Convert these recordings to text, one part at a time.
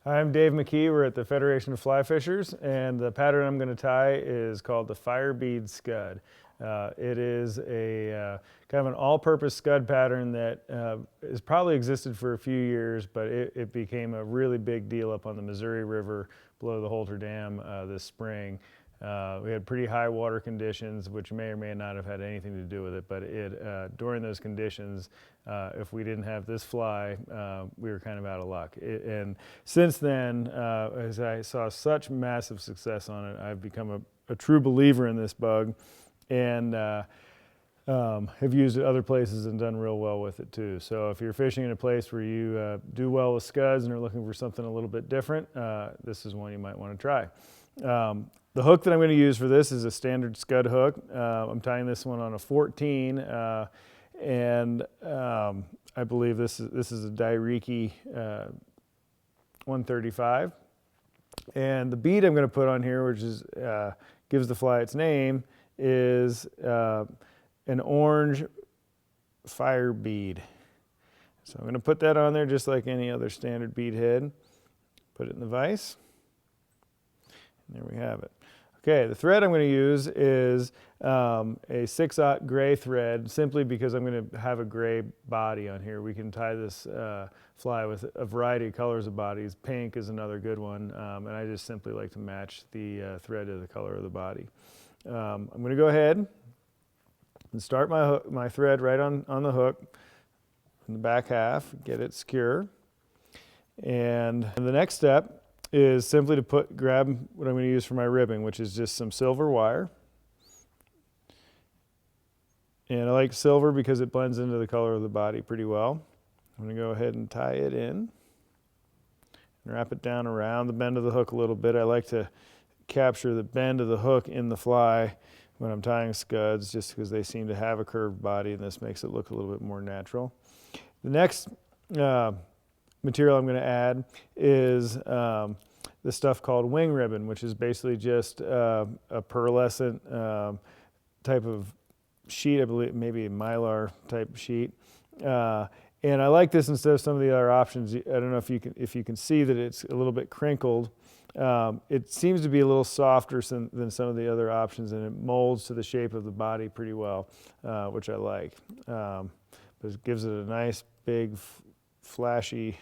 Hi, I'm Dave McKee. We're at the Federation of Fly Fishers, and the pattern I'm going to tie is called the Bead Scud. It is a kind of an all-purpose scud pattern that has probably existed for a few years, but it became a really big deal up on the Missouri River below the Holter Dam this spring. We had pretty high water conditions, which may or may not have had anything to do with it, but during those conditions, if we didn't have this fly, we were kind of out of luck. And since then, as I saw such massive success on it, I've become a true believer in this bug, and have used it other places and done real well with it too. So if you're fishing in a place where you do well with scuds and are looking for something a little bit different, this is one you might want to try. The hook that I'm going to use for this is a standard scud hook. I'm tying this one on a 14, and I believe this is a Dairiki 135. And the bead I'm going to put on here, which is gives the fly its name, is an orange fire bead. So I'm going to put that on there just like any other standard bead head. Put it in the vise. And there we have it. Okay, the thread I'm going to use is a 6/0 gray thread, simply because I'm going to have a gray body on here. We can tie this fly with a variety of colors of bodies. Pink is another good one, and I just simply like to match the thread to the color of the body. I'm going to go ahead and start my thread right on the hook in the back half, get it secure. And the next step is simply to grab what I'm going to use for my ribbing, which is just some silver wire. And I like silver because it blends into the color of the body pretty well. I'm going to go ahead and tie it in and wrap it down around the bend of the hook a little bit. I like to capture the bend of the hook in the fly when I'm tying scuds, just because they seem to have a curved body, and this makes it look a little bit more natural. The next material I'm going to add is the stuff called wing ribbon, which is basically just a pearlescent type of sheet, I believe, maybe a mylar type sheet. And I like this instead of some of the other options. I don't know if you can see that it's a little bit crinkled. It seems to be a little softer than some of the other options, and it molds to the shape of the body pretty well, which I like. But it gives it a nice, big, flashy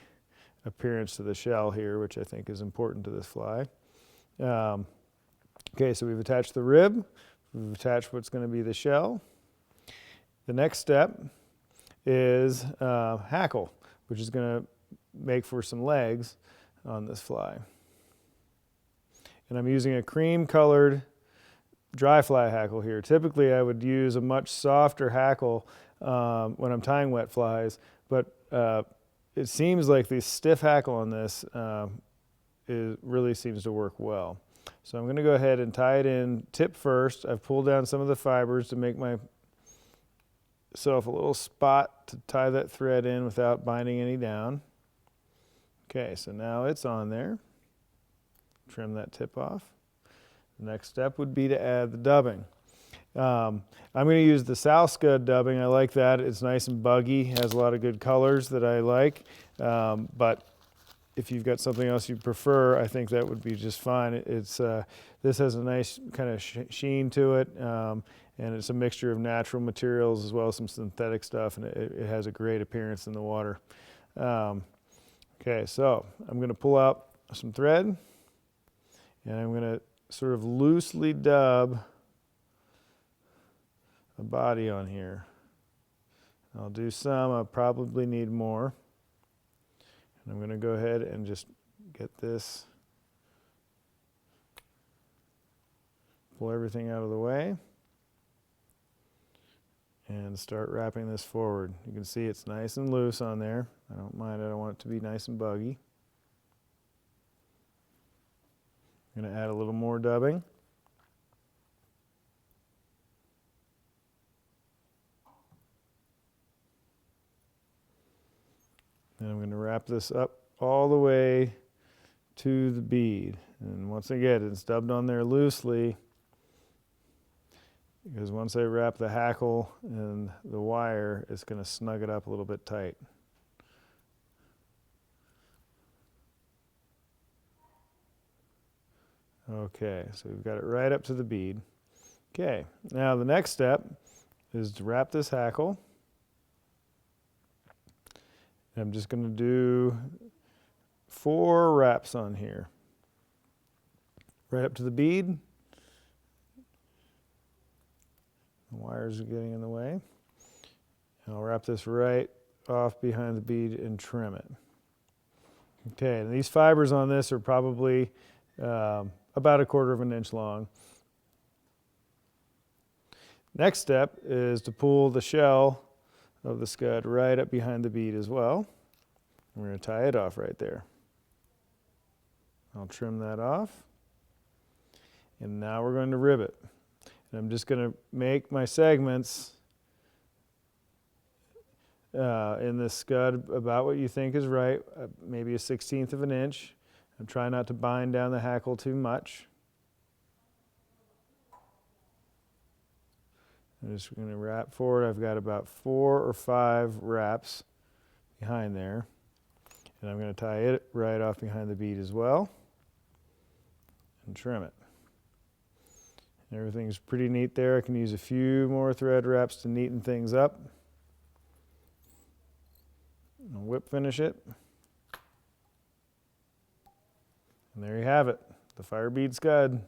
appearance to the shell here, which I think is important to this fly. Okay, so we've attached the rib, we've attached what's going to be the shell. The next step is hackle, which is going to make for some legs on this fly. And I'm using a cream colored dry fly hackle here. Typically I would use a much softer hackle when I'm tying wet flies, but it seems like the stiff hackle on this really seems to work well. So I'm going to go ahead and tie it in tip first. I've pulled down some of the fibers to make myself a little spot to tie that thread in without binding any down. Okay, so now it's on there. Trim that tip off. The next step would be to add the dubbing. I'm going to use the South Scud dubbing. I like that. It's nice and buggy, has a lot of good colors that I like. But if you've got something else you prefer, I think that would be just fine. This has a nice kind of sheen to it, and it's a mixture of natural materials as well as some synthetic stuff, and it has a great appearance in the water. Okay, so I'm going to pull out some thread, and I'm going to sort of loosely dub a body on here. I'll do some, I'll probably need more. And I'm going to go ahead and just get this, pull everything out of the way, and start wrapping this forward. You can see it's nice and loose on there. I don't mind, I don't want it to be nice and buggy. I'm going to add a little more dubbing. And I'm going to wrap this up all the way to the bead. And once again, it's dubbed on there loosely, because once I wrap the hackle and the wire, it's going to snug it up a little bit tight. Okay, so we've got it right up to the bead. Okay, now the next step is to wrap this hackle. I'm just going to do 4 wraps on here. Right up to the bead. The wires are getting in the way. And I'll wrap this right off behind the bead and trim it. Okay, and these fibers on this are probably about 1/4 inch long. Next step is to pull the shell of the scud right up behind the bead as well. We're going to tie it off right there. I'll trim that off. And now we're going to rivet. And I'm just going to make my segments in this scud about what you think is right, maybe 1/16 of an inch. I'm trying not to bind down the hackle too much. I'm just going to wrap forward. I've got about 4 or 5 wraps behind there. And I'm going to tie it right off behind the bead as well and trim it. Everything's pretty neat there. I can use a few more thread wraps to neaten things up. I'll whip finish it. And there you have it, the fire bead scud.